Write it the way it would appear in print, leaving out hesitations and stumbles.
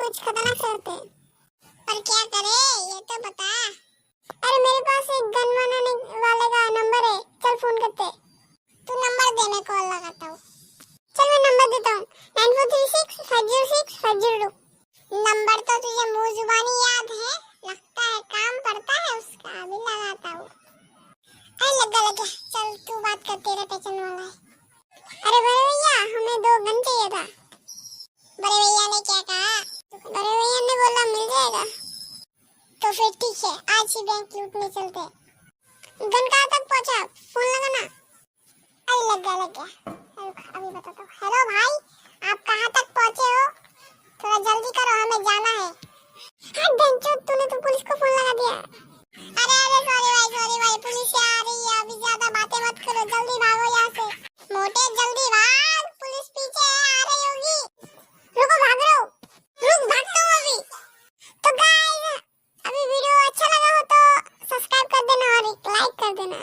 कुछ खतरनाक से होते हैं। पर क्या करे ये तो बता। अरे मेरे पास एक गन बनाने वाले का नंबर है, चल फोन करते। तू नंबर दे, मैं कॉल लगाता हूँ। चल मैं नंबर देता हूँ 9436506502। नंबर तो तुझे मुंह जुबानी याद है, लगता है काम पड़ता है उसका, अभी लगाता हूँ। अरे लगा चल तू बात कर, तेरा पहचान वाला है। अरे बड़े भैया हमें 2 गन चाहिए था। बड़े भैया ने क्या कहा? बड़े भैया ने बोला मिल जाएगा। तो फिर ठीक है, आज ही बैंक लूटने चलते हैं। गन कहाँ तक पहुँचा, फोन लगाना। अरे लग गया अभी बताता हूँ। हेलो भाई, आप कहाँ तक पहुँचे हो? थोड़ा जल्दी करो, हमें जाना है। हाँ बेंचो, तूने तो पुलिस को फोन लगा दिया। अरे सॉरी भाई, पुलिस आ रही है, अभी ज्यादा बातें मत करो, जल्दी भागो यहाँ से। मोटे जल्दी भाग, पुलिस पीछे आ रही होगी। रुको, भाग रहे हो? रुक, भागता हूँ अभी। तो गाइस, अभी वीडियो अच्छा लगा हो तो सब्सक्राइब कर देना और लाइक कर देना।